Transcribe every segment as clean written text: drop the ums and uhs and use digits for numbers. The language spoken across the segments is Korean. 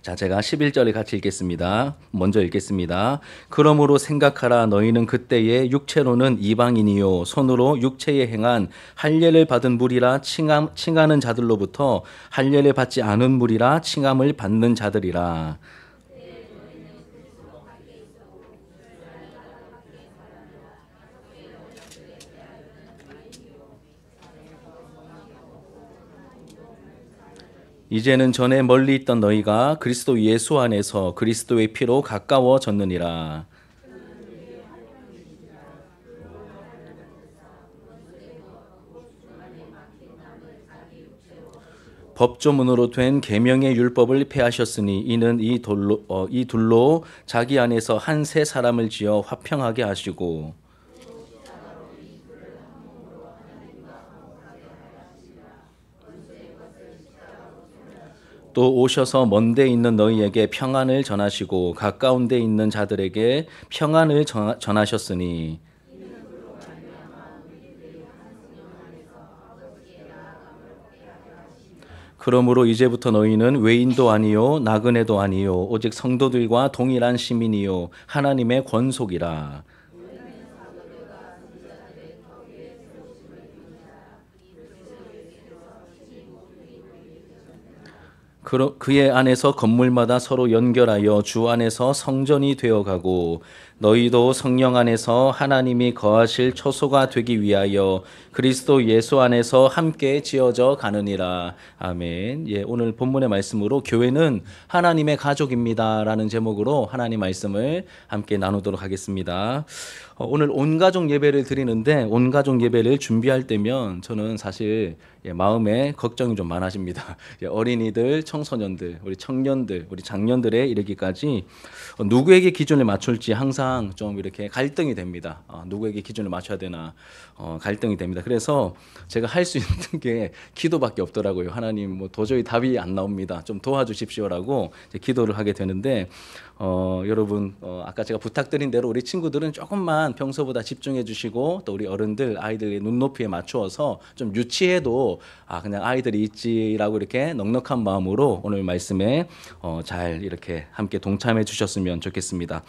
자, 제가 11절을 같이 읽겠습니다. 먼저 읽겠습니다. 그러므로 생각하라. 너희는 그때에 육체로는 이방인이요 손으로 육체에 행한 할례를 받은 무리라 칭하는 자들로부터 할례를 받지 않은 무리라 칭함을 받는 자들이라. 이제는 전에 멀리 있던 너희가 그리스도 예수 안에서 그리스도의 피로 가까워졌느니라. 법조문으로 된 계명의 율법을 폐하셨으니 이는 이 둘로 자기 안에서 한 세 사람을 지어 화평하게 하시고 또 오셔서 먼 데 있는 너희에게 평안을 전하시고 가까운 데 있는 자들에게 평안을 전하셨으니 그러므로 이제부터 너희는 외인도 아니요 나그네도 아니요 오직 성도들과 동일한 시민이요 하나님의 권속이라. 그의 안에서 건물마다 서로 연결하여 주 안에서 성전이 되어가고 너희도 성령 안에서 하나님이 거하실 처소가 되기 위하여 그리스도 예수 안에서 함께 지어져 가느니라. 아멘. 예, 오늘 본문의 말씀으로 교회는 하나님의 가족입니다라는 제목으로 하나님 말씀을 함께 나누도록 하겠습니다. 오늘 온가족 예배를 드리는데 온가족 예배를 준비할 때면 저는 사실 마음에 걱정이 좀 많아집니다. 어린이들, 청소년들, 우리 청년들, 우리 장년들에 이르기까지 누구에게 기준을 맞출지 항상 좀 이렇게 갈등이 됩니다. 누구에게 기준을 맞춰야 되나 갈등이 됩니다. 그래서 제가 할 수 있는 게 기도밖에 없더라고요. 하나님 뭐 도저히 답이 안 나옵니다. 좀 도와주십시오라고 기도를 하게 되는데 여러분 아까 제가 부탁드린 대로 우리 친구들은 조금만 평소보다 집중해 주시고 또 우리 어른들 아이들의 눈높이에 맞추어서 좀 유치해도 그냥 아이들이 있지라고 이렇게 넉넉한 마음으로 오늘 말씀에 잘 이렇게 함께 동참해 주셨으면 좋겠습니다.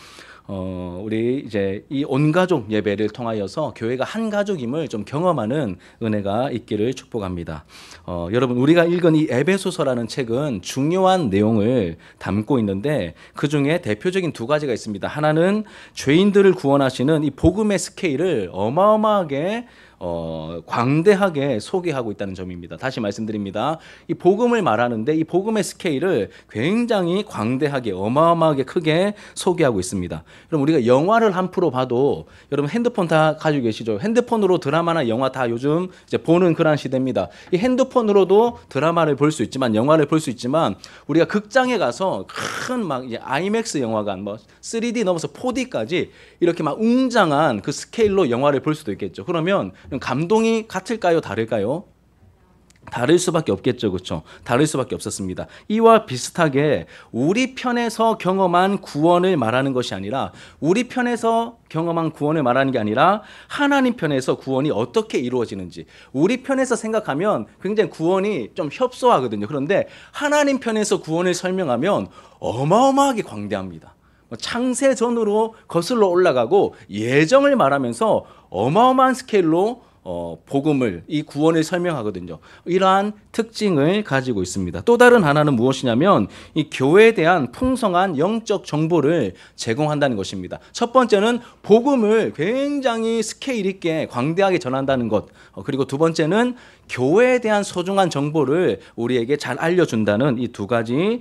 우리 이제 이 온가족 예배를 통하여서 교회가 한 가족임을 좀 경험하는 은혜가 있기를 축복합니다. 여러분 우리가 읽은 이 에베소서라는 책은 중요한 내용을 담고 있는데 그 중에 대표적인 두 가지가 있습니다. 하나는 죄인들을 구원하시는 이 복음의 스케일을 어마어마하게 광대하게 소개하고 있다는 점입니다. 다시 말씀드립니다. 이 복음을 말하는데 이 복음의 스케일을 굉장히 광대하게 어마어마하게 크게 소개하고 있습니다. 그럼 우리가 영화를 한 프로 봐도 여러분 핸드폰 다 가지고 계시죠? 핸드폰으로 드라마나 영화 다 요즘 이제 보는 그런 시대입니다. 이 핸드폰으로도 드라마를 볼 수 있지만 영화를 볼 수 있지만 우리가 극장에 가서 큰 막 이제 아이맥스 영화관 뭐 3D 넘어서 4D까지 이렇게 막 웅장한 그 스케일로 영화를 볼 수도 있겠죠. 그러면 감동이 같을까요? 다를까요? 다를 수밖에 없겠죠. 그렇죠? 다를 수밖에 없었습니다. 이와 비슷하게 우리 편에서 경험한 구원을 말하는 것이 아니라 우리 편에서 경험한 구원을 말하는 게 아니라 하나님 편에서 구원이 어떻게 이루어지는지 우리 편에서 생각하면 굉장히 구원이 좀 협소하거든요. 그런데 하나님 편에서 구원을 설명하면 어마어마하게 광대합니다. 창세 전으로 거슬러 올라가고 예정을 말하면서 어마어마한 스케일로 복음을 이 구원을 설명하거든요. 이러한 특징을 가지고 있습니다. 또 다른 하나는 무엇이냐면 이 교회에 대한 풍성한 영적 정보를 제공한다는 것입니다. 첫 번째는 복음을 굉장히 스케일 있게 광대하게 전한다는 것. 그리고 두 번째는 교회에 대한 소중한 정보를 우리에게 잘 알려준다는 이 두 가지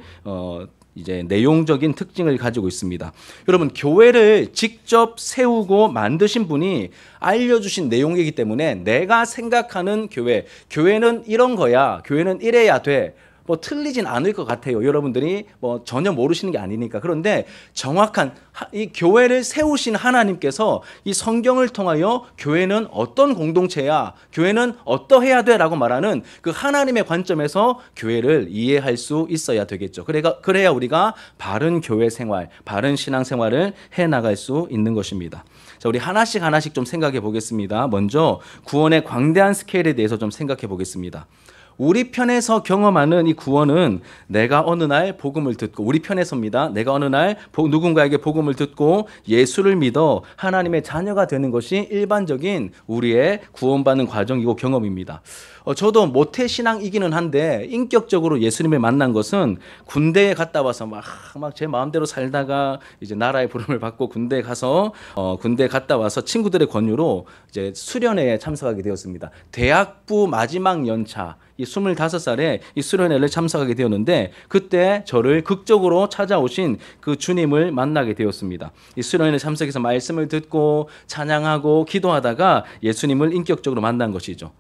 이제 내용적인 특징을 가지고 있습니다. 여러분 교회를 직접 세우고 만드신 분이 알려주신 내용이기 때문에 내가 생각하는 교회는 이런 거야. 교회는 이래야 돼. 뭐 틀리진 않을 것 같아요. 여러분들이 뭐 전혀 모르시는 게 아니니까. 그런데 정확한 이 교회를 세우신 하나님께서 이 성경을 통하여 교회는 어떤 공동체야, 교회는 어떠해야 돼라고 말하는 그 하나님의 관점에서 교회를 이해할 수 있어야 되겠죠. 그래야 우리가 바른 교회 생활, 바른 신앙 생활을 해 나갈 수 있는 것입니다. 자, 우리 하나씩 좀 생각해 보겠습니다. 먼저 구원의 광대한 스케일에 대해서 좀 생각해 보겠습니다. 우리 편에서 경험하는 이 구원은 내가 어느 날 복음을 듣고, 우리 편에서입니다. 내가 어느 날 누군가에게 복음을 듣고 예수를 믿어 하나님의 자녀가 되는 것이 일반적인 우리의 구원받는 과정이고 경험입니다. 저도 모태신앙이기는 한데 인격적으로 예수님을 만난 것은 군대에 갔다 와서 막 제 마음대로 살다가 이제 나라의 부름을 받고 군대에 갔다 와서 친구들의 권유로 이제 수련회에 참석하게 되었습니다. 대학부 마지막 연차, 이 25살에 이 수련회를 참석하게 되었는데 그때 저를 극적으로 찾아오신 그 주님을 만나게 되었습니다. 이 수련회에 참석해서 말씀을 듣고 찬양하고 기도하다가 예수님을 인격적으로 만난 것이죠.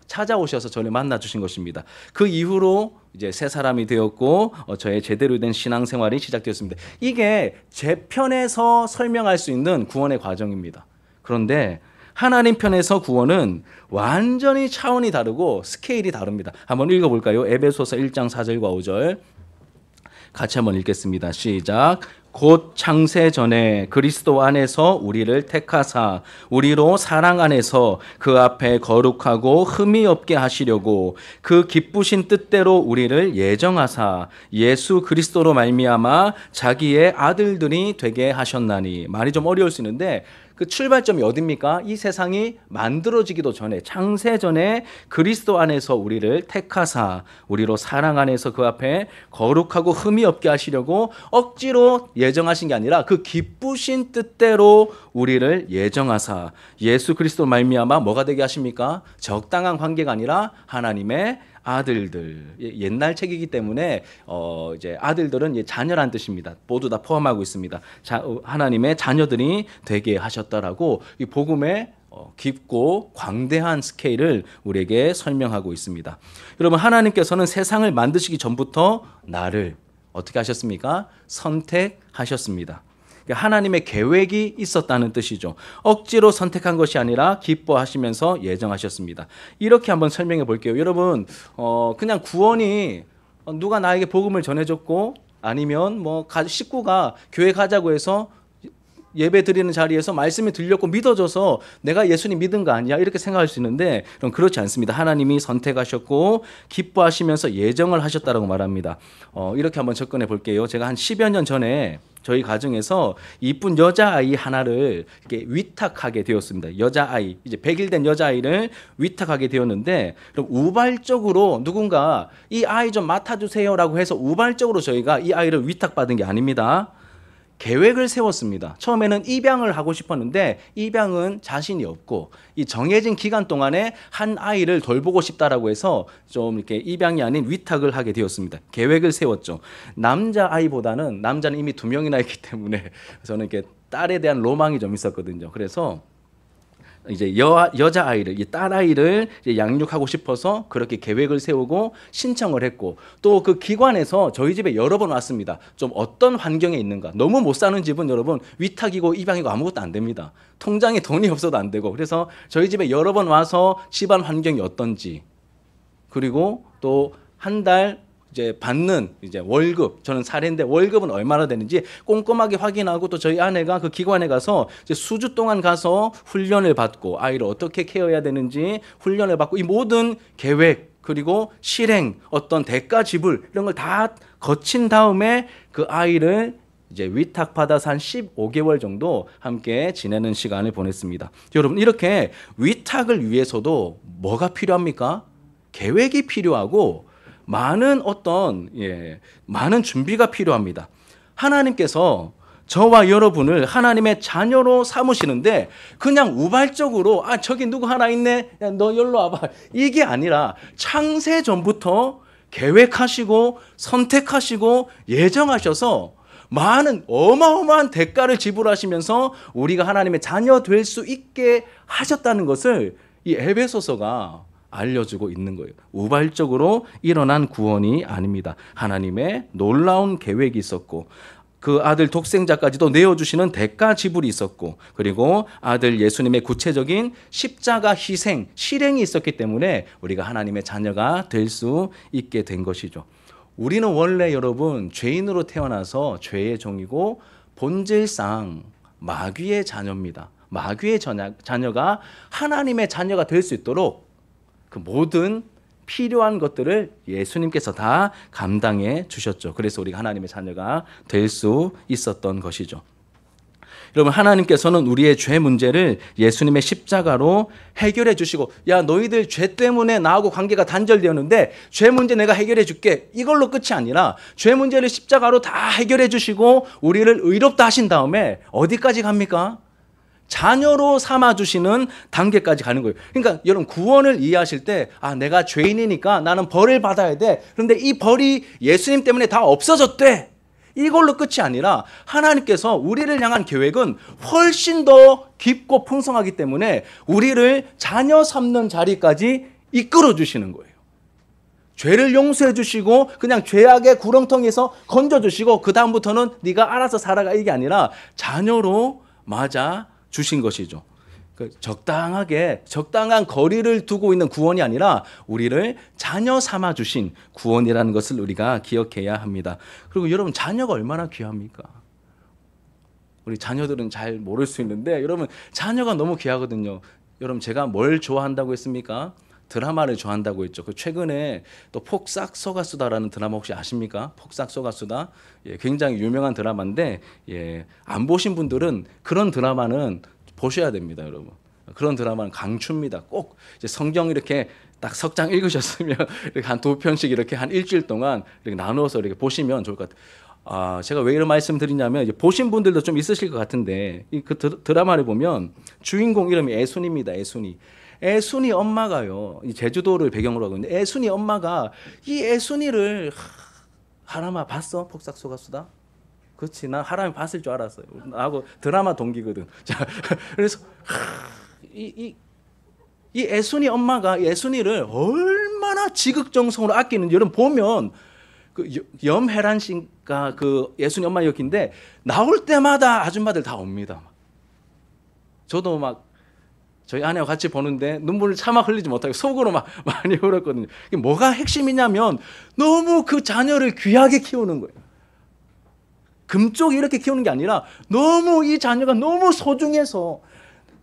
찾아오셔서 저를 만나 주신 것입니다. 그 이후로 이제 새 사람이 되었고 저의 제대로 된 신앙생활이 시작되었습니다. 이게 제 편에서 설명할 수 있는 구원의 과정입니다. 그런데 하나님 편에서 구원은 완전히 차원이 다르고 스케일이 다릅니다. 한번 읽어볼까요? 에베소서 1장 4절과 5절 같이 한번 읽겠습니다. 시작. 곧 창세 전에 그리스도 안에서 우리를 택하사 우리로 사랑 안에서 그 앞에 거룩하고 흠이 없게 하시려고 그 기쁘신 뜻대로 우리를 예정하사 예수 그리스도로 말미암아 자기의 아들들이 되게 하셨나니. 말이 좀 어려울 수 있는데 그 출발점이 어딥니까? 이 세상이 만들어지기도 전에, 창세 전에 그리스도 안에서 우리를 택하사 우리로 사랑 안에서 그 앞에 거룩하고 흠이 없게 하시려고 억지로 예정하신 게 아니라 그 기쁘신 뜻대로 우리를 예정하사 예수 그리스도 말미암아 뭐가 되게 하십니까? 적당한 관계가 아니라 하나님의 아들들. 옛날 책이기 때문에 이제 아들들은 자녀란 뜻입니다. 모두 다 포함하고 있습니다. 하나님의 자녀들이 되게 하셨다라고 이 복음의 깊고 광대한 스케일을 우리에게 설명하고 있습니다. 여러분, 하나님께서는 세상을 만드시기 전부터 나를 어떻게 하셨습니까? 선택하셨습니다. 하나님의 계획이 있었다는 뜻이죠. 억지로 선택한 것이 아니라 기뻐하시면서 예정하셨습니다. 이렇게 한번 설명해 볼게요. 여러분, 그냥 구원이 누가 나에게 복음을 전해줬고 아니면 뭐 식구가 교회 가자고 해서 예배 드리는 자리에서 말씀이 들렸고 믿어져서 내가 예수님 믿은 거 아니야? 이렇게 생각할 수 있는데 그럼 그렇지 않습니다. 하나님이 선택하셨고 기뻐하시면서 예정을 하셨다라고 말합니다. 이렇게 한번 접근해 볼게요. 제가 한 10여 년 전에 저희 가정에서 이쁜 여자아이 하나를 이렇게 위탁하게 되었습니다. 여자아이, 이제 100일 된 여자아이를 위탁하게 되었는데 그럼 우발적으로 누군가 이 아이 좀 맡아주세요라고 해서 우발적으로 저희가 이 아이를 위탁받은 게 아닙니다. 계획을 세웠습니다. 처음에는 입양을 하고 싶었는데 입양은 자신이 없고 이 정해진 기간 동안에 한 아이를 돌보고 싶다라고 해서 좀 이렇게 입양이 아닌 위탁을 하게 되었습니다. 계획을 세웠죠. 남자 아이보다는 남자는 이미 2명이나 있기 때문에 저는 이렇게 딸에 대한 로망이 좀 있었거든요. 그래서 이제 여자 아이를, 이 딸 아이를 양육하고 싶어서 그렇게 계획을 세우고 신청을 했고 또 그 기관에서 저희 집에 여러 번 왔습니다. 좀 어떤 환경에 있는가. 너무 못 사는 집은 여러분 위탁이고 입양이고 아무것도 안 됩니다. 통장에 돈이 없어도 안 되고 그래서 저희 집에 여러 번 와서 집안 환경이 어떤지 그리고 또 한 달 이제 받는 이제 월급, 저는 사례인데 월급은 얼마나 되는지 꼼꼼하게 확인하고 또 저희 아내가 그 기관에 가서 이제 수주 동안 가서 훈련을 받고 아이를 어떻게 케어해야 되는지 훈련을 받고 이 모든 계획 그리고 실행 어떤 대가 지불 이런 걸 다 거친 다음에 그 아이를 이제 위탁받아서 한 15개월 정도 함께 지내는 시간을 보냈습니다. 여러분, 이렇게 위탁을 위해서도 뭐가 필요합니까? 계획이 필요하고 많은 많은 준비가 필요합니다. 하나님께서 저와 여러분을 하나님의 자녀로 삼으시는데 그냥 우발적으로 저기 누구 하나 있네, 야, 너 여기로 와봐, 이게 아니라 창세 전부터 계획하시고 선택하시고 예정하셔서 많은 어마어마한 대가를 지불하시면서 우리가 하나님의 자녀 될 수 있게 하셨다는 것을 이 에베소서가 알려주고 있는 거예요. 우발적으로 일어난 구원이 아닙니다. 하나님의 놀라운 계획이 있었고 그 아들 독생자까지도 내어주시는 대가 지불이 있었고 그리고 아들 예수님의 구체적인 십자가 희생, 실행이 있었기 때문에 우리가 하나님의 자녀가 될 수 있게 된 것이죠. 우리는 원래 여러분 죄인으로 태어나서 죄의 종이고 본질상 마귀의 자녀입니다. 마귀의 자녀가 하나님의 자녀가 될 수 있도록 그 모든 필요한 것들을 예수님께서 다 감당해 주셨죠. 그래서 우리가 하나님의 자녀가 될 수 있었던 것이죠. 여러분, 하나님께서는 우리의 죄 문제를 예수님의 십자가로 해결해 주시고, 야, 너희들 죄 때문에 나하고 관계가 단절되었는데 죄 문제 내가 해결해 줄게, 이걸로 끝이 아니라 죄 문제를 십자가로 다 해결해 주시고 우리를 의롭다 하신 다음에 어디까지 갑니까? 자녀로 삼아주시는 단계까지 가는 거예요. 그러니까 여러분, 구원을 이해하실 때, 아, 내가 죄인이니까 나는 벌을 받아야 돼. 그런데 이 벌이 예수님 때문에 다 없어졌대, 이걸로 끝이 아니라 하나님께서 우리를 향한 계획은 훨씬 더 깊고 풍성하기 때문에 우리를 자녀 삼는 자리까지 이끌어 주시는 거예요. 죄를 용서해 주시고 그냥 죄악의 구렁텅이에서 건져 주시고 그 다음부터는 네가 알아서 살아가, 이게 아니라 자녀로 맞아 주신 것이죠. 적당한 거리를 두고 있는 구원이 아니라 우리를 자녀 삼아 주신 구원이라는 것을 우리가 기억해야 합니다. 그리고 여러분, 자녀가 얼마나 귀합니까? 우리 자녀들은 잘 모를 수 있는데 여러분, 자녀가 너무 귀하거든요. 여러분, 제가 뭘 좋아한다고 했습니까? 드라마를 좋아한다고 했죠. 최근에 또 폭삭 속았수다라는 드라마 혹시 아십니까? 폭삭 속았수다. 굉장히 유명한 드라마인데, 안 보신 분들은 그런 드라마는 보셔야 됩니다, 여러분. 그런 드라마는 강추입니다. 꼭 이제 성경 이렇게 딱 석 장 읽으셨으면 이렇게 한 2편씩 이렇게 한 일주일 동안 이렇게 나누어서 이렇게 보시면 좋을 것 같아요. 제가 왜 이런 말씀 드리냐면, 이제 보신 분들도 좀 있으실 것 같은데, 그 드라마를 보면 주인공 이름이 애순입니다. 애순이 엄마가요, 이 제주도를 배경으로 하고 있는데, 애순이 엄마가 이 애순이를, 하람아 봤어? 폭삭 속았수다? 그렇지, 난 하람이 봤을 줄 알았어요. 나하고 드라마 동기거든. 자, 그래서 이 애순이 엄마가 애순이를 얼마나 지극정성으로 아끼는지 여러분 보면, 그 염혜란 씨가 그 예순이 엄마 역인데 나올 때마다 아줌마들 다 옵니다. 저도 막 저희 아내와 같이 보는데 눈물을 차마 흘리지 못하고 속으로 막 많이 울었거든요. 이게 뭐가 핵심이냐면 너무 그 자녀를 귀하게 키우는 거예요. 금쪽이 이렇게 키우는 게 아니라 너무 이 자녀가 너무 소중해서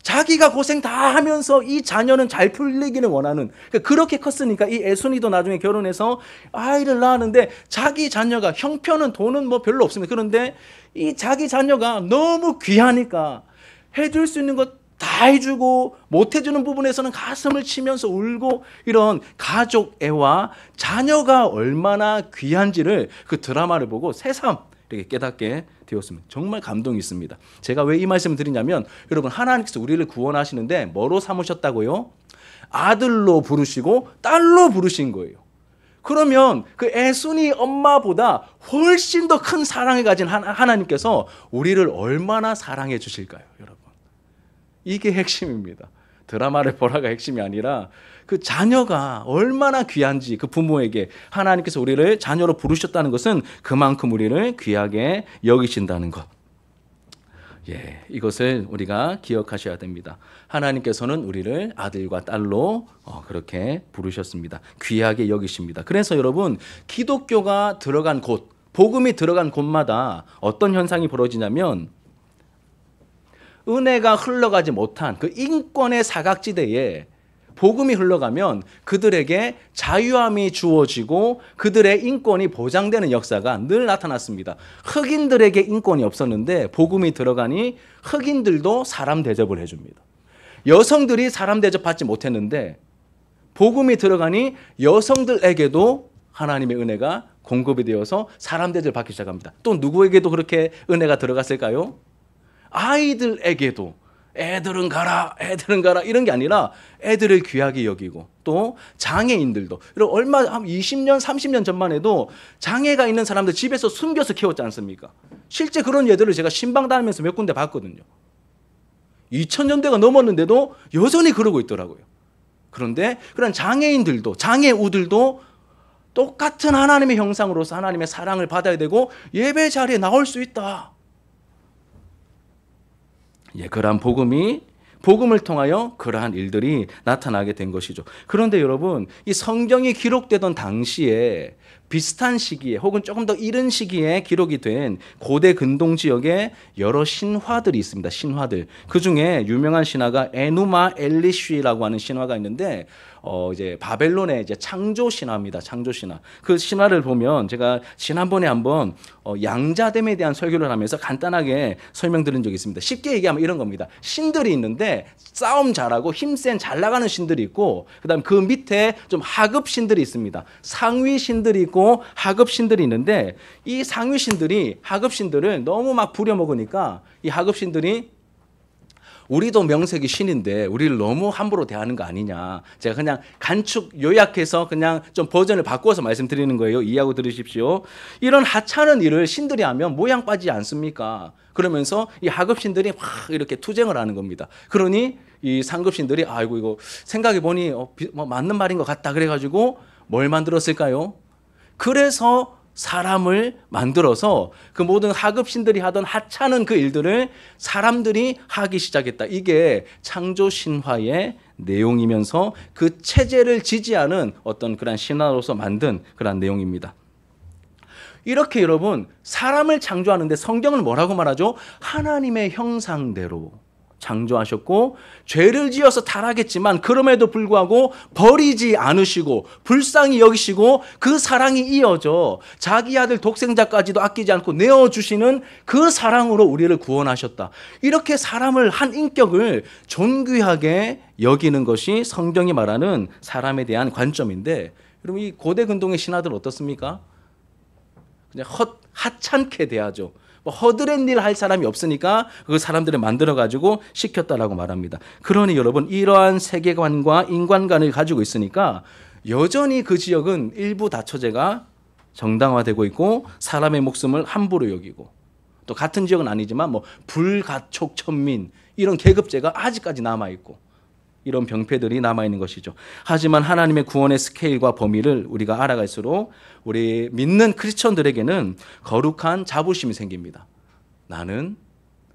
자기가 고생 다 하면서 이 자녀는 잘 풀리기를 원하는, 그렇게 컸으니까 이 애순이도 나중에 결혼해서 아이를 낳았는데 자기 자녀가, 형편은 돈은 뭐 별로 없습니다. 그런데 이 자기 자녀가 너무 귀하니까 해줄 수 있는 것 다 해주고 못 해주는 부분에서는 가슴을 치면서 울고, 이런 가족 애와 자녀가 얼마나 귀한지를 그 드라마를 보고 새삼 이렇게 깨닫게 되었습니다. 정말 감동이 있습니다. 제가 왜 이 말씀을 드리냐면, 여러분, 하나님께서 우리를 구원하시는데 뭐로 삼으셨다고요? 아들로 부르시고 딸로 부르신 거예요. 그러면 그 애순이 엄마보다 훨씬 더 큰 사랑을 가진 하나님께서 우리를 얼마나 사랑해 주실까요, 여러분? 이게 핵심입니다. 드라마를 보라가 핵심이 아니라 그 자녀가 얼마나 귀한지, 그 부모에게 하나님께서 우리를 자녀로 부르셨다는 것은 그만큼 우리를 귀하게 여기신다는 것. 이것을 우리가 기억하셔야 됩니다. 하나님께서는 우리를 아들과 딸로 그렇게 부르셨습니다. 귀하게 여기십니다. 그래서 여러분, 기독교가 들어간 곳, 복음이 들어간 곳마다 어떤 현상이 벌어지냐면, 은혜가 흘러가지 못한 그 인권의 사각지대에 복음이 흘러가면 그들에게 자유함이 주어지고 그들의 인권이 보장되는 역사가 늘 나타났습니다. 흑인들에게 인권이 없었는데 복음이 들어가니 흑인들도 사람 대접을 해줍니다. 여성들이 사람 대접받지 못했는데 복음이 들어가니 여성들에게도 하나님의 은혜가 공급이 되어서 사람 대접을 받기 시작합니다. 또 누구에게도 그렇게 은혜가 들어갔을까요? 아이들에게도 애들은 가라 이런 게 아니라 애들을 귀하게 여기고, 또 장애인들도, 얼마 한 20년 30년 전만 해도 장애가 있는 사람들 집에서 숨겨서 키웠지 않습니까? 실제 그런 예들을 제가 신방 다니면서 몇 군데 봤거든요. 2000년대가 넘었는데도 여전히 그러고 있더라고요. 그런데 그런 장애인들도, 장애우들도 똑같은 하나님의 형상으로서 하나님의 사랑을 받아야 되고 예배 자리에 나올 수 있다. 그러한 복음을 통하여 그러한 일들이 나타나게 된 것이죠. 그런데 여러분, 이 성경이 기록되던 당시에 비슷한 시기에 혹은 조금 더 이른 시기에 기록이 된 고대 근동 지역에 여러 신화들이 있습니다. 신화들. 그중에 유명한 신화가 에누마 엘리쉬라고 하는 신화가 있는데 이제 바벨론의 이제 창조 신화입니다. 창조 신화. 그 신화를 보면 제가 지난번에 한번 양자됨에 대한 설교를 하면서 간단하게 설명드린 적이 있습니다. 쉽게 얘기하면 이런 겁니다. 신들이 있는데 싸움 잘하고 힘센 잘 나가는 신들이 있고 그다음 그 밑에 좀 하급 신들이 있습니다. 상위 신들이 있고 하급 신들이 있는데 이 상위 신들이 하급 신들을 너무 막 부려먹으니까 이 하급 신들이 우리도 명색이 신인데 우리를 너무 함부로 대하는 거 아니냐. 제가 그냥 간축 요약해서 그냥 좀 버전을 바꿔서 말씀드리는 거예요. 이해하고 들으십시오. 이런 하찮은 일을 신들이 하면 모양 빠지지 않습니까? 그러면서 이 하급신들이 막 이렇게 투쟁을 하는 겁니다. 그러니 이 상급신들이 아이고 이거 생각해 보니 맞는 말인 것 같다 그래가지고 뭘 만들었을까요? 그래서 사람을 만들어서 그 모든 하급신들이 하던 하찮은 그 일들을 사람들이 하기 시작했다. 이게 창조 신화의 내용이면서 그 체제를 지지하는 어떤 그런 신화로서 만든 그런 내용입니다. 이렇게 여러분 사람을 창조하는데 성경은 뭐라고 말하죠? 하나님의 형상대로 창조하셨고 죄를 지어서 타락했지만 그럼에도 불구하고 버리지 않으시고 불쌍히 여기시고 그 사랑이 이어져 자기 아들 독생자까지도 아끼지 않고 내어주시는 그 사랑으로 우리를 구원하셨다. 이렇게 사람을 한 인격을 존귀하게 여기는 것이 성경이 말하는 사람에 대한 관점인데 여러분 이 고대 근동의 신화들 어떻습니까? 그냥 하찮게 대하죠. 허드렛 일 할 사람이 없으니까 그 사람들을 만들어가지고 시켰다라고 말합니다. 그러니 여러분 이러한 세계관과 인간관을 가지고 있으니까 여전히 그 지역은 일부 다처제가 정당화되고 있고 사람의 목숨을 함부로 여기고 또 같은 지역은 아니지만 불가촉 천민 이런 계급제가 아직까지 남아있고 이런 병폐들이 남아있는 것이죠. 하지만 하나님의 구원의 스케일과 범위를 우리가 알아갈수록 우리 믿는 크리스천들에게는 거룩한 자부심이 생깁니다. 나는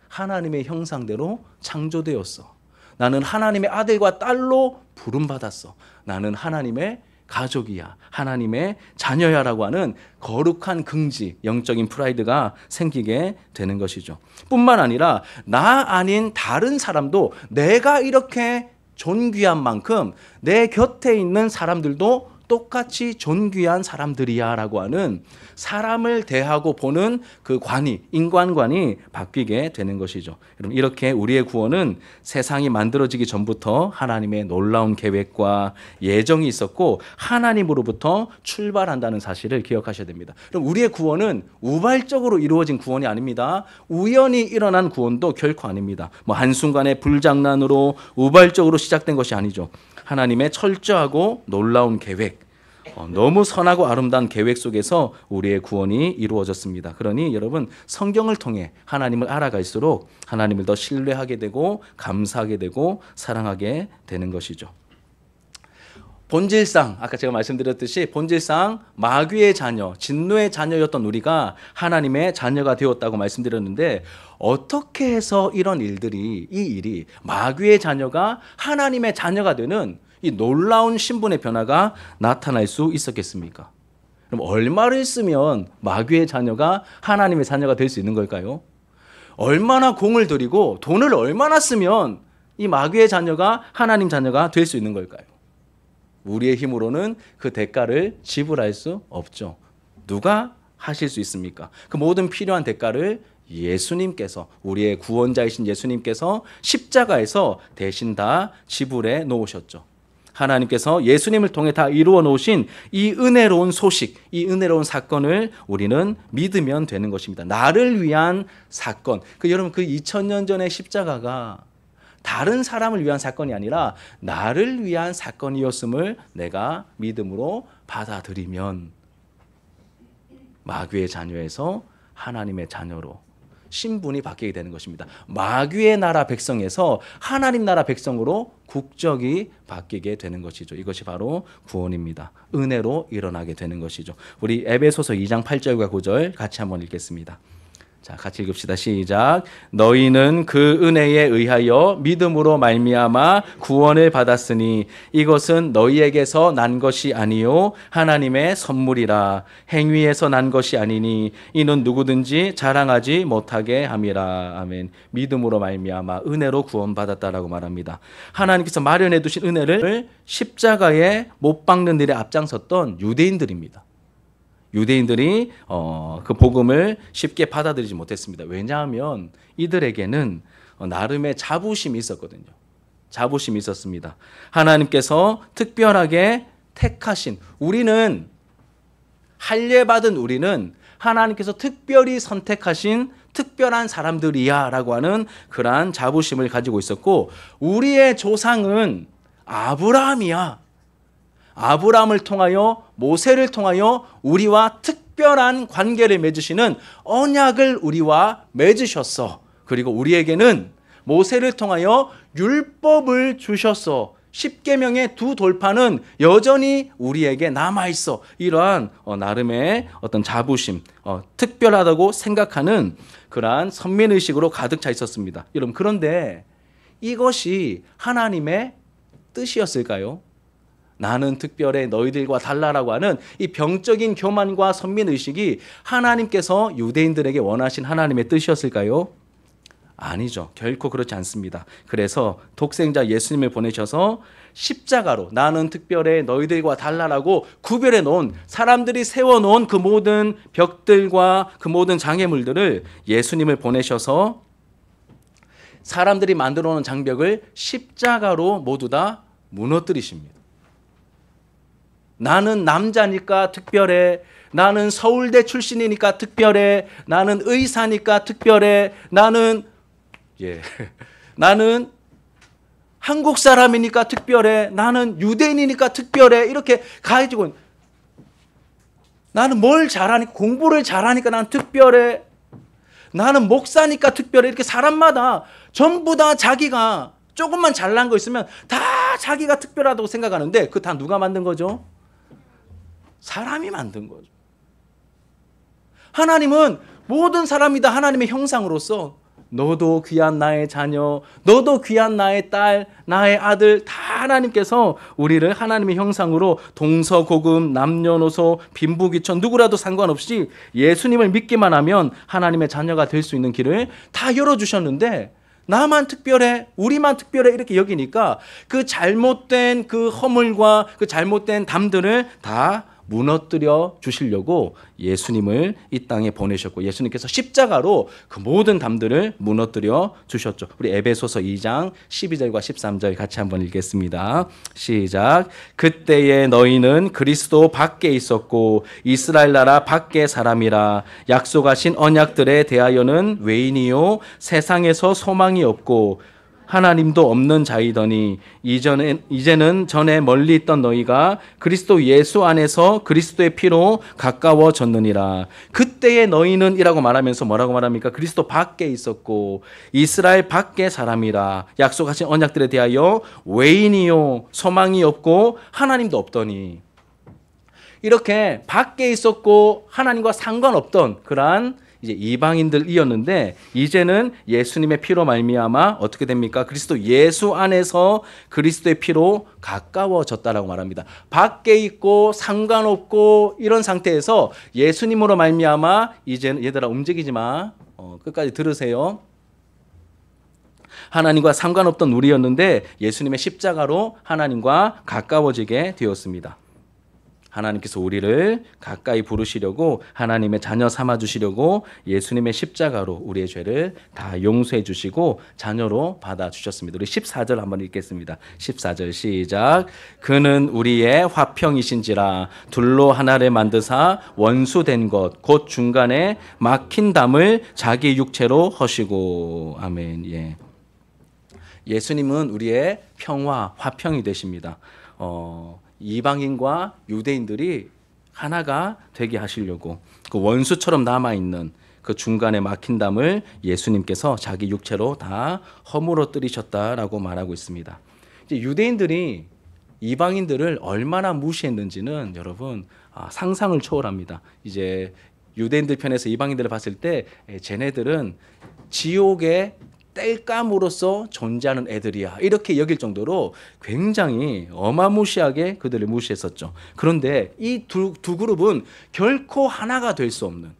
하나님의 형상대로 창조되었어. 나는 하나님의 아들과 딸로 부름받았어. 나는 하나님의 가족이야. 하나님의 자녀야라고 하는 거룩한 긍지, 영적인 프라이드가 생기게 되는 것이죠. 뿐만 아니라 나 아닌 다른 사람도 내가 이렇게 존귀한 만큼 내 곁에 있는 사람들도 똑같이 존귀한 사람들이야 라고 하는 사람을 대하고 보는 그 관이 인간관이 바뀌게 되는 것이죠. 여러분 이렇게 우리의 구원은 세상이 만들어지기 전부터 하나님의 놀라운 계획과 예정이 있었고 하나님으로부터 출발한다는 사실을 기억하셔야 됩니다. 그럼 우리의 구원은 우발적으로 이루어진 구원이 아닙니다. 우연히 일어난 구원도 결코 아닙니다. 한순간의 불장난으로 우발적으로 시작된 것이 아니죠. 하나님의 철저하고 놀라운 계획, 너무 선하고 아름다운 계획 속에서 우리의 구원이 이루어졌습니다. 그러니 여러분 성경을 통해 하나님을 알아갈수록 하나님을 더 신뢰하게 되고 감사하게 되고 사랑하게 되는 것이죠. 본질상 아까 제가 말씀드렸듯이 본질상 마귀의 자녀, 진노의 자녀였던 우리가 하나님의 자녀가 되었다고 말씀드렸는데 어떻게 해서 이런 일들이 이 일이 마귀의 자녀가 하나님의 자녀가 되는 이 놀라운 신분의 변화가 나타날 수 있었겠습니까? 그럼 얼마를 쓰면 마귀의 자녀가 하나님의 자녀가 될 수 있는 걸까요? 얼마나 공을 들이고 돈을 얼마나 쓰면 이 마귀의 자녀가 하나님 자녀가 될 수 있는 걸까요? 우리의 힘으로는 그 대가를 지불할 수 없죠. 누가 하실 수 있습니까? 그 모든 필요한 대가를 예수님께서 우리의 구원자이신 예수님께서 십자가에서 대신 다 지불해 놓으셨죠. 하나님께서 예수님을 통해 다 이루어 놓으신 이 은혜로운 소식, 이 은혜로운 사건을 우리는 믿으면 되는 것입니다. 나를 위한 사건. 여러분 그 2000년 전의 십자가가 다른 사람을 위한 사건이 아니라 나를 위한 사건이었음을 내가 믿음으로 받아들이면 마귀의 자녀에서 하나님의 자녀로 신분이 바뀌게 되는 것입니다. 마귀의 나라 백성에서 하나님 나라 백성으로 국적이 바뀌게 되는 것이죠. 이것이 바로 구원입니다. 은혜로 일어나게 되는 것이죠. 우리 에베소서 2장 8절과 9절 같이 한번 읽겠습니다. 자, 같이 읽읍시다. 시작. 너희는 그 은혜에 의하여 믿음으로 말미암아 구원을 받았으니 이것은 너희에게서 난 것이 아니요 하나님의 선물이라. 행위에서 난 것이 아니니 이는 누구든지 자랑하지 못하게 함이라. 아멘. 믿음으로 말미암아 은혜로 구원받았다라고 말합니다. 하나님께서 마련해 두신 은혜를 십자가에 못 박는 일에 앞장섰던 유대인들입니다. 유대인들이 그 복음을 쉽게 받아들이지 못했습니다. 왜냐하면 이들에게는 나름의 자부심이 있었거든요. 자부심이 있었습니다. 하나님께서 특별하게 택하신, 우리는 할례받은 우리는 하나님께서 특별히 선택하신 특별한 사람들이야 라고 하는 그러한 자부심을 가지고 있었고, 우리의 조상은 아브라함이야. 아브라함을 통하여, 모세를 통하여 우리와 특별한 관계를 맺으시는 언약을 우리와 맺으셨어. 그리고 우리에게는 모세를 통하여 율법을 주셨어. 십계명의 두 돌파는 여전히 우리에게 남아있어. 이러한 나름의 어떤 자부심, 특별하다고 생각하는 그러한 선민의식으로 가득 차 있었습니다. 여러분, 그런데 이것이 하나님의 뜻이었을까요? 나는 특별해 너희들과 달라라고 하는 이 병적인 교만과 선민의식이 하나님께서 유대인들에게 원하신 하나님의 뜻이었을까요? 아니죠. 결코 그렇지 않습니다. 그래서 독생자 예수님을 보내셔서 십자가로 나는 특별해 너희들과 달라라고 구별해 놓은, 사람들이 세워놓은 그 모든 벽들과 그 모든 장애물들을 예수님을 보내셔서 사람들이 만들어 놓은 장벽을 십자가로 모두 다 무너뜨리십니다. 나는 남자니까 특별해. 나는 서울대 출신이니까 특별해. 나는 의사니까 특별해. 나는 한국 사람이니까 특별해. 나는 유대인이니까 특별해. 이렇게 가지고, 나는 뭘 잘하니까, 공부를 잘하니까 난 특별해. 나는 목사니까 특별해. 이렇게 사람마다 전부 다 자기가 조금만 잘난 거 있으면 다 자기가 특별하다고 생각하는데, 그거 다 누가 만든 거죠? 사람이 만든 거죠. 하나님은 모든 사람이 다 하나님의 형상으로서, 너도 귀한 나의 자녀, 너도 귀한 나의 딸, 나의 아들, 다 하나님께서 우리를 하나님의 형상으로 동서고금, 남녀노소, 빈부귀천 누구라도 상관없이 예수님을 믿기만 하면 하나님의 자녀가 될 수 있는 길을 다 열어주셨는데, 나만 특별해, 우리만 특별해 이렇게 여기니까 그 잘못된 그 허물과 그 잘못된 담들을 다 무너뜨려 주시려고 예수님을 이 땅에 보내셨고, 예수님께서 십자가로 그 모든 담들을 무너뜨려 주셨죠. 우리 에베소서 2장 12절과 13절 같이 한번 읽겠습니다. 시작. 그때에 너희는 그리스도 밖에 있었고 이스라엘 나라 밖의 사람이라. 약속하신 언약들에 대하여는 외인이요 세상에서 소망이 없고 하나님도 없는 자이더니 이제는 전에 멀리 있던 너희가 그리스도 예수 안에서 그리스도의 피로 가까워졌느니라. 그때의 너희는 이라고 말하면서 뭐라고 말합니까? 그리스도 밖에 있었고 이스라엘 밖의 사람이라. 약속하신 언약들에 대하여 외인이요 소망이 없고 하나님도 없더니. 이렇게 밖에 있었고 하나님과 상관없던 그러한 이제 이방인들이었는데, 이제는 예수님의 피로 말미암아 어떻게 됩니까? 그리스도 예수 안에서 그리스도의 피로 가까워졌다라고 말합니다. 밖에 있고 상관없고 이런 상태에서 예수님으로 말미암아 이제는, 얘들아 움직이지 마. 끝까지 들으세요. 하나님과 상관없던 우리였는데 예수님의 십자가로 하나님과 가까워지게 되었습니다. 하나님께서 우리를 가까이 부르시려고, 하나님의 자녀 삼아 주시려고 예수님의 십자가로 우리의 죄를 다 용서해 주시고 자녀로 받아 주셨습니다. 우리 14절 한번 읽겠습니다. 14절 시작. 그는 우리의 화평이신지라 둘로 하나를 만드사 원수된 것 곧 중간에 막힌 담을 자기 육체로 허시고. 아멘. 예. 예수님은 우리의 평화, 화평이 되십니다. 이방인과 유대인들이 하나가 되게 하시려고 그 원수처럼 남아있는 그 중간에 막힌 담을 예수님께서 자기 육체로 다 허물어뜨리셨다라고 말하고 있습니다. 이제 유대인들이 이방인들을 얼마나 무시했는지는 여러분 상상을 초월합니다. 이제 유대인들 편에서 이방인들을 봤을 때 쟤네들은 지옥의 땔감으로서 존재하는 애들이야 이렇게 여길 정도로 굉장히 어마무시하게 그들을 무시했었죠. 그런데 이 두 그룹은 결코 하나가 될 수 없는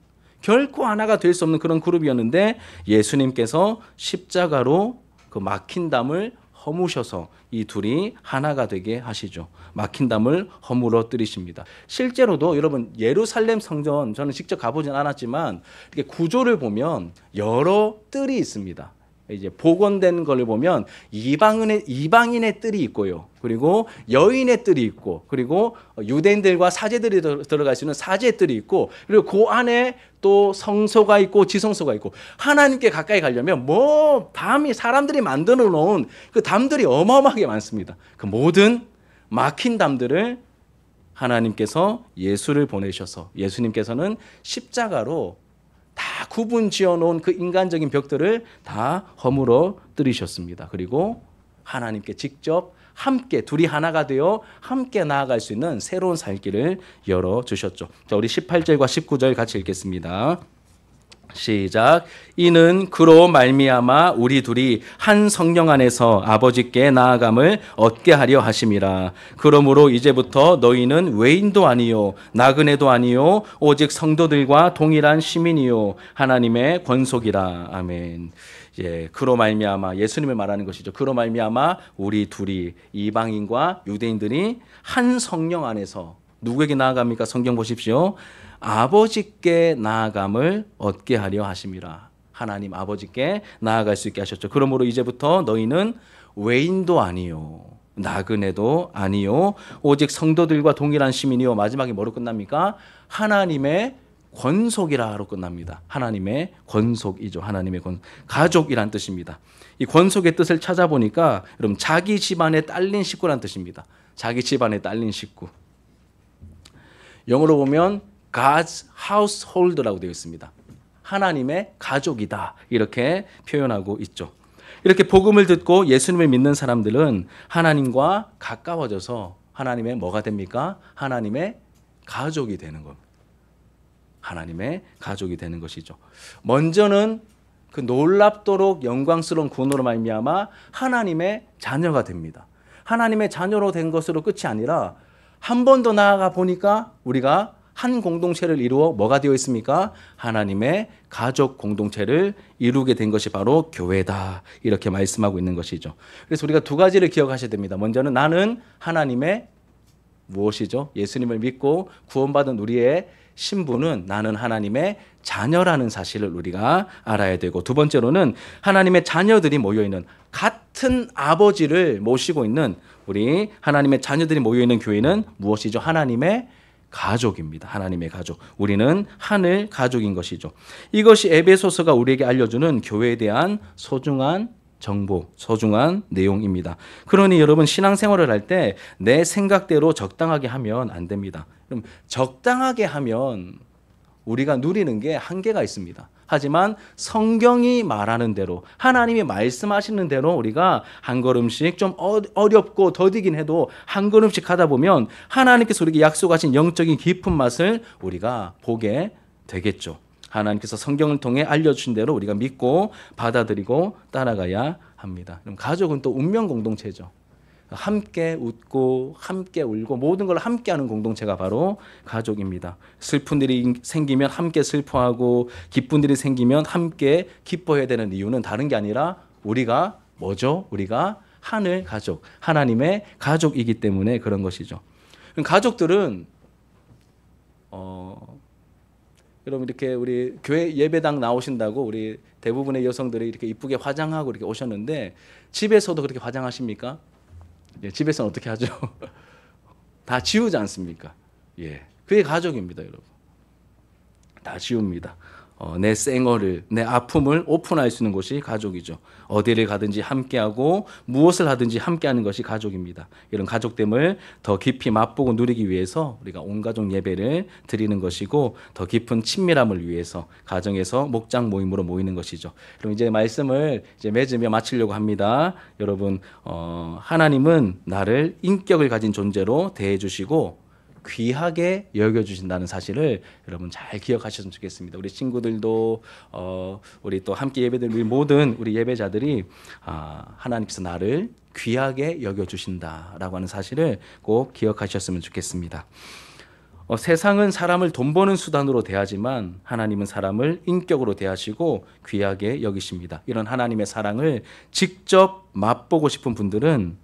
그런 그룹이었는데 예수님께서 십자가로 그 막힌 담을 허무셔서 이 둘이 하나가 되게 하시죠. 막힌 담을 허물어 뜨리십니다. 실제로도 여러분 예루살렘 성전 저는 직접 가보진 않았지만 이렇게 구조를 보면 여러 뜰이 있습니다. 이제 복원된 걸 보면 이방인의 뜰이 있고요. 그리고 여인의 뜰이 있고, 그리고 유대인들과 사제들이 들어갈 수 있는 사제의 뜰이 있고, 그리고 그 안에 또 성소가 있고 지성소가 있고, 하나님께 가까이 가려면 담이 사람들이 만들어 놓은 그 담들이 어마어마하게 많습니다. 그 모든 막힌 담들을 하나님께서 예수를 보내셔서 예수님께서는 십자가로 다 구분 지어 놓은 그 인간적인 벽들을 다 허물어 뜨리셨습니다. 그리고 하나님께 직접 함께 둘이 하나가 되어 함께 나아갈 수 있는 새로운 살 길을 열어주셨죠. 자, 우리 18절과 19절 같이 읽겠습니다. 시작. 이는 그로 말미암아 우리 둘이 한 성령 안에서 아버지께 나아감을 얻게 하려 하심이라. 그러므로 이제부터 너희는 외인도 아니요 나그네도 아니요 오직 성도들과 동일한 시민이요 하나님의 권속이라. 아멘. 예, 그로 말미암아 예수님을 말하는 것이죠. 그로 말미암아 우리 둘이 이방인과 유대인들이 한 성령 안에서 누구에게 나아갑니까? 성경 보십시오. 아버지께 나아감을 얻게 하려 하심이라. 하나님 아버지께 나아갈 수 있게 하셨죠. 그러므로 이제부터 너희는 외인도 아니요 나그네도 아니요 오직 성도들과 동일한 시민이요. 마지막에 뭐로 끝납니까? 하나님의 권속이라로 끝납니다. 하나님의 권속이죠. 하나님의 가족이란 뜻입니다. 이 권속의 뜻을 찾아보니까 여러분 자기 집안에 딸린 식구란 뜻입니다. 자기 집안에 딸린 식구. 영어로 보면 God's household라고 되어 있습니다. 하나님의 가족이다 이렇게 표현하고 있죠. 이렇게 복음을 듣고 예수님을 믿는 사람들은 하나님과 가까워져서 하나님의 뭐가 됩니까? 하나님의 가족이 되는 겁니다. 하나님의 가족이 되는 것이죠. 먼저는 그 놀랍도록 영광스러운 구원으로 말미암아 하나님의 자녀가 됩니다. 하나님의 자녀로 된 것으로 끝이 아니라 한 번 더 나아가 보니까 우리가 한 공동체를 이루어 뭐가 되어 있습니까? 하나님의 가족 공동체를 이루게 된 것이 바로 교회다. 이렇게 말씀하고 있는 것이죠. 그래서 우리가 두 가지를 기억하셔야 됩니다. 먼저는 나는 하나님의 무엇이죠? 예수님을 믿고 구원받은 우리의 신분은 나는 하나님의 자녀라는 사실을 우리가 알아야 되고, 두 번째로는 하나님의 자녀들이 모여있는 같은 아버지를 모시고 있는 우리 하나님의 자녀들이 모여있는 교회는 무엇이죠? 하나님의 가족입니다. 하나님의 가족. 우리는 하늘 가족인 것이죠. 이것이 에베소서가 우리에게 알려주는 교회에 대한 소중한 정보, 소중한 내용입니다. 그러니 여러분 신앙생활을 할 때 내 생각대로 적당하게 하면 안 됩니다. 그럼 적당하게 하면 우리가 누리는 게 한계가 있습니다. 하지만 성경이 말하는 대로 하나님이 말씀하시는 대로 우리가 한 걸음씩 좀 어렵고 더디긴 해도 한 걸음씩 하다 보면 하나님께서 우리에게 약속하신 영적인 깊은 맛을 우리가 보게 되겠죠. 하나님께서 성경을 통해 알려주신 대로 우리가 믿고 받아들이고 따라가야 합니다. 그럼 가족은 또 운명 공동체죠. 함께 웃고 함께 울고 모든 걸 함께하는 공동체가 바로 가족입니다. 슬픈 일이 생기면 함께 슬퍼하고 기쁜 일이 생기면 함께 기뻐해야 되는 이유는 다른 게 아니라 우리가 뭐죠? 우리가 하늘 가족, 하나님의 가족이기 때문에 그런 것이죠. 가족들은 여러분 이렇게 우리 교회 예배당 나오신다고 우리 대부분의 여성들이 이렇게 이쁘게 화장하고 이렇게 오셨는데 집에서도 그렇게 화장하십니까? 예, 집에서는 어떻게 하죠? 다 지우지 않습니까? 예, 그게 가족입니다, 여러분. 다 지웁니다. 내 쌩얼을, 내 아픔을 오픈할 수 있는 곳이 가족이죠. 어디를 가든지 함께하고 무엇을 하든지 함께하는 것이 가족입니다. 이런 가족됨을 더 깊이 맛보고 누리기 위해서 우리가 온가족 예배를 드리는 것이고 더 깊은 친밀함을 위해서 가정에서 목장 모임으로 모이는 것이죠. 그럼 이제 말씀을 이제 맺으며 마치려고 합니다. 여러분, 하나님은 나를 인격을 가진 존재로 대해 주시고 귀하게 여겨주신다는 사실을 여러분 잘 기억하셨으면 좋겠습니다. 우리 친구들도 우리 또 함께 예배드린 우리 모든 우리 예배자들이 하나님께서 나를 귀하게 여겨주신다라고 하는 사실을 꼭 기억하셨으면 좋겠습니다. 세상은 사람을 돈 버는 수단으로 대하지만 하나님은 사람을 인격으로 대하시고 귀하게 여기십니다. 이런 하나님의 사랑을 직접 맛보고 싶은 분들은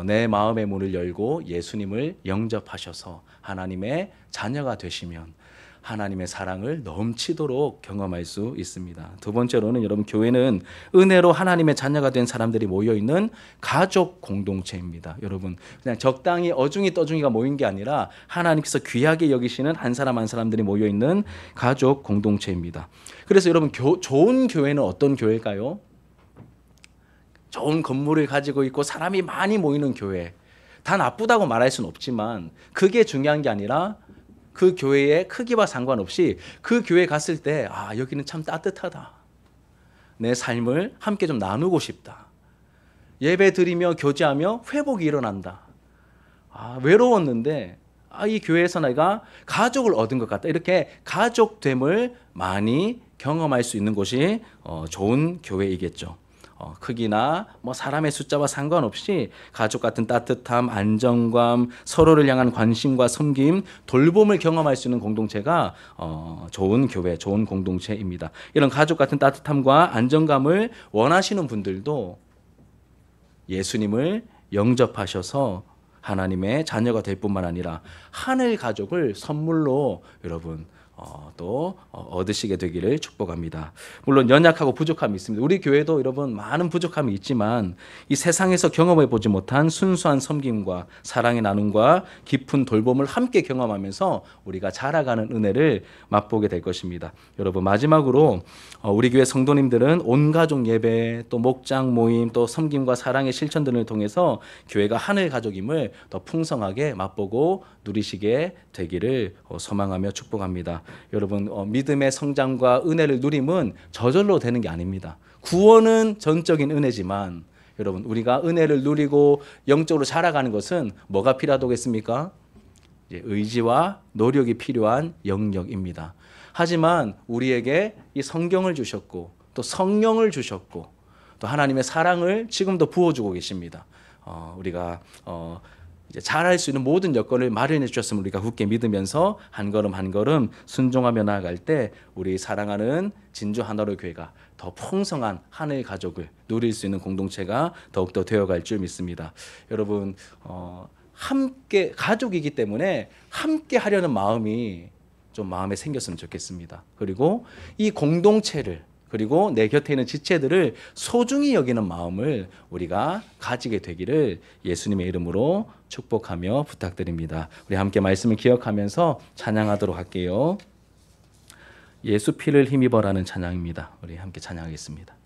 내 마음의 문을 열고 예수님을 영접하셔서 하나님의 자녀가 되시면 하나님의 사랑을 넘치도록 경험할 수 있습니다. 두 번째로는 여러분, 교회는 은혜로 하나님의 자녀가 된 사람들이 모여있는 가족 공동체입니다. 여러분, 그냥 적당히 어중이 떠중이가 모인 게 아니라 하나님께서 귀하게 여기시는 한 사람 한 사람들이 모여있는 가족 공동체입니다. 그래서 여러분, 좋은 교회는 어떤 교회일까요? 좋은 건물을 가지고 있고 사람이 많이 모이는 교회. 다 나쁘다고 말할 수는 없지만 그게 중요한 게 아니라 그 교회의 크기와 상관없이 그 교회 갔을 때 여기는 참 따뜻하다. 내 삶을 함께 좀 나누고 싶다. 예배 드리며 교제하며 회복이 일어난다. 외로웠는데 이 교회에서 내가 가족을 얻은 것 같다. 이렇게 가족됨을 많이 경험할 수 있는 곳이 좋은 교회이겠죠. 크기나 사람의 숫자와 상관없이 가족 같은 따뜻함, 안정감, 서로를 향한 관심과 섬김, 돌봄을 경험할 수 있는 공동체가 좋은 교회, 좋은 공동체입니다. 이런 가족 같은 따뜻함과 안정감을 원하시는 분들도 예수님을 영접하셔서 하나님의 자녀가 될 뿐만 아니라 하늘 가족을 선물로 여러분 또 얻으시게 되기를 축복합니다. 물론 연약하고 부족함이 있습니다. 우리 교회도 여러분 많은 부족함이 있지만 이 세상에서 경험해 보지 못한 순수한 섬김과 사랑의 나눔과 깊은 돌봄을 함께 경험하면서 우리가 자라가는 은혜를 맛보게 될 것입니다. 여러분, 마지막으로 우리 교회 성도님들은 온 가족 예배, 또 목장 모임, 또 섬김과 사랑의 실천 등을 통해서 교회가 하늘 가족임을 더 풍성하게 맛보고 누리시게 되기를 소망하며 축복합니다. 여러분, 믿음의 성장과 은혜를 누림은 저절로 되는 게 아닙니다. 구원은 전적인 은혜지만 여러분, 우리가 은혜를 누리고 영적으로 자라가는 것은 뭐가 필요하겠습니까? 의지와 노력이 필요한 영역입니다. 하지만 우리에게 이 성경을 주셨고 또 성령을 주셨고 또 하나님의 사랑을 지금도 부어주고 계십니다. 우리가 이제 잘할 수 있는 모든 여건을 마련해 주셨음을 우리가 굳게 믿으면서 한 걸음 한 걸음 순종하며 나아갈 때 우리 사랑하는 진주 하나로 교회가 더 풍성한 하늘 가족을 누릴 수 있는 공동체가 더욱더 되어갈 줄 믿습니다. 여러분, 함께 가족이기 때문에 함께 하려는 마음이 좀 마음에 생겼으면 좋겠습니다. 그리고 이 공동체를 그리고 내 곁에 있는 지체들을 소중히 여기는 마음을 우리가 가지게 되기를 예수님의 이름으로 축복하며 부탁드립니다. 우리 함께 말씀을 기억하면서 찬양하도록 할게요. 예수 피를 힘입어라는 찬양입니다. 우리 함께 찬양하겠습니다.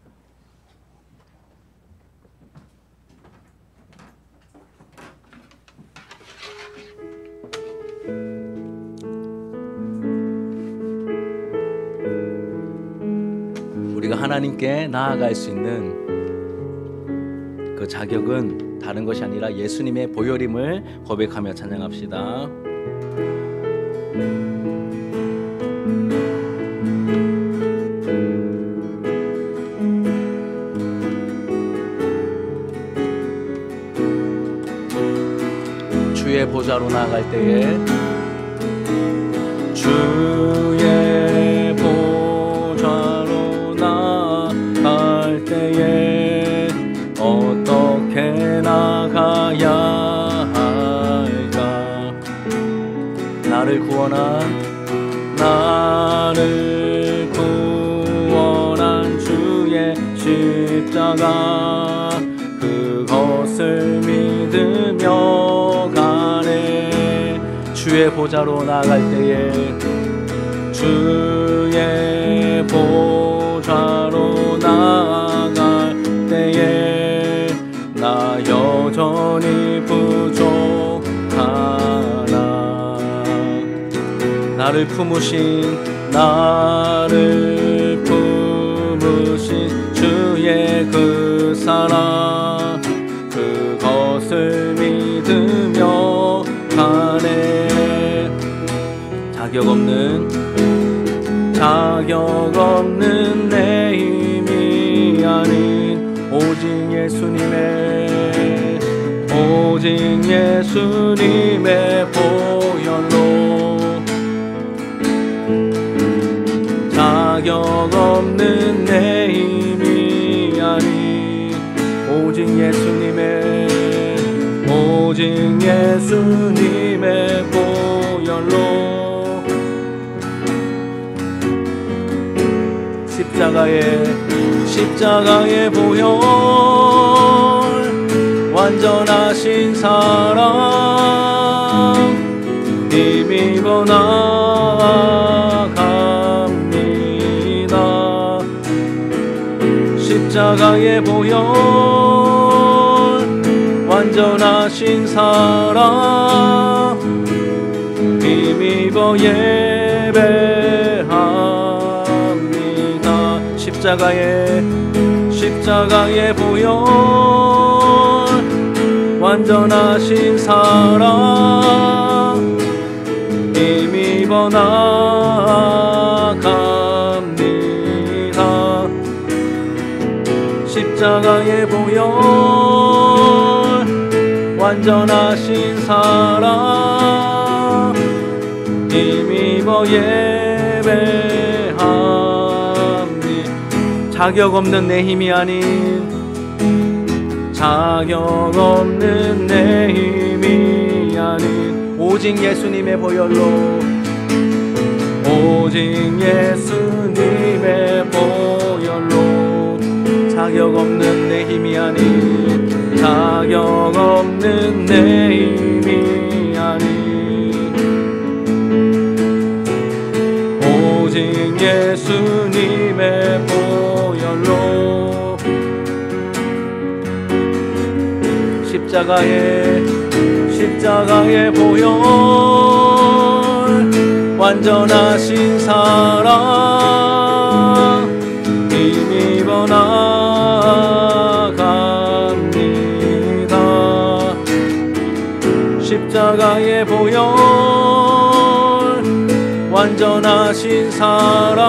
우리가 하나님께 나아갈 수 있는 그 자격은 다른 것이 아니라 예수님의 보혈임을 고백하며 찬양합시다. 주의 보좌로 나아갈 때에 주의 보좌로 나아갈 때에 어떻게 나가야 할까? 나를 구원한 주의 십자가 그것을 믿으며 가네. 주의 보좌로 나갈 때에 주의 보좌로 나갈 때에 나 여전히 부족하나. 나를 품으신 주의 그 사랑 그것을 믿으며 가네. 자격 없는 내 힘이 아닌 오직 예수님의 보혈로 자격 없는 내 힘이 아닌 오직 예수님의 보혈로 십자가의 보혈 완전하신 사랑 힘입어 나아갑니다. 십자가의 보혈 완전하신 사랑 힘입어 예배합니다. 십자가의 보혈 완전하신 사랑 힘입어 나아갑니다. 십자가의 보혈 완전하신 사랑 힘입어 예배합니다. 자격 없는 내 힘이 아닌 오직 예수님의 보혈로 자격 없는 내 힘이 아닌 오직 예수님의 보혈로 십자가의 보혈 완전하신 사랑 힘입어 나아갑니다. 십자가의 보혈 완전하신 사랑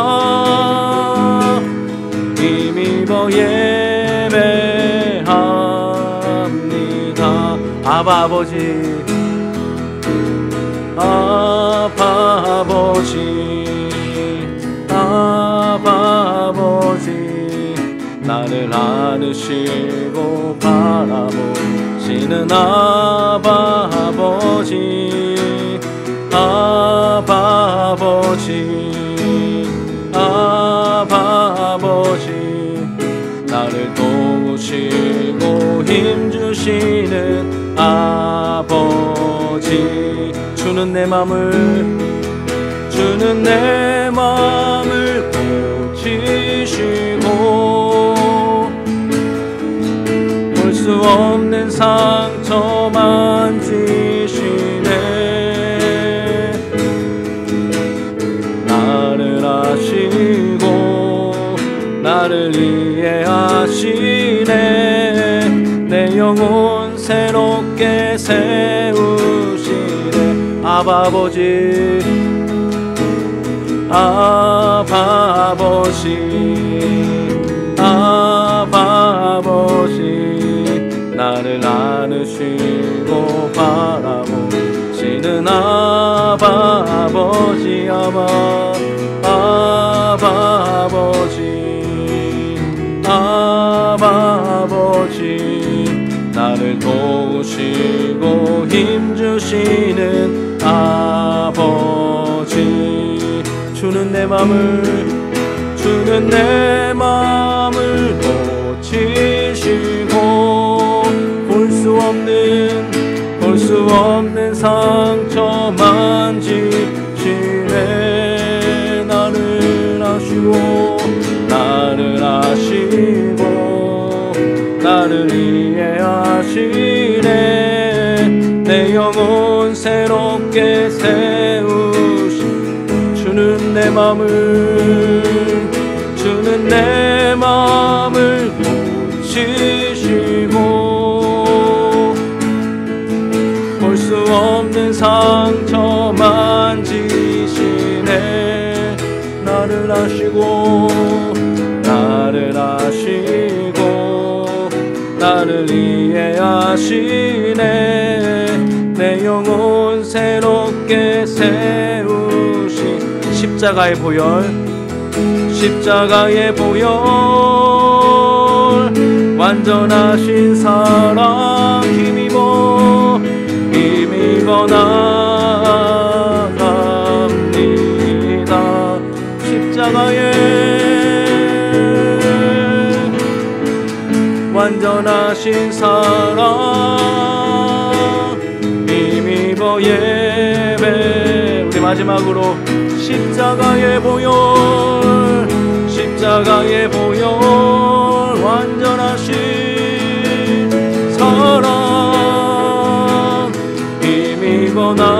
힘입어 예배합니다. 아바 아버지 나를 안으시고 바라보시는 아바 아버지 나를 도우시고 힘주시는 아버지 주는 내 맘을 고치시고 볼 수 없는 상처 만지시네. 나를 아시고 나를 이해하시네. 내 영혼 새롭게 세우시네. 아바 아버지 나를 안으시고 바라보시는 아바 아버지 나를 도우시고 힘주시는 아버지 주는 내 맘을 고치시고 볼 수 없는 상처 만지시네. 나를 아시고 나를 이해하시네. 내 영혼 새롭게 세우신 주는 내 맘을 고치시고 볼 수 없는 상처 만지시네. 나를 아시고 나를 이해하시네. 내 영혼 새롭게 세우시. 십자가의 보혈 완전하신 사랑 힘입어 나갑니다. 십자가의 완전하신 사랑 힘입어 예배. 우리 마지막으로 십자가의 보혈 완전하신 사랑 힘입어 나갑니다.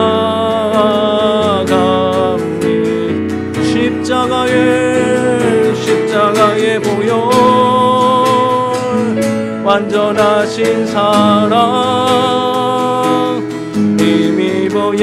십자가의 보혈 완전하신 사랑 힘입어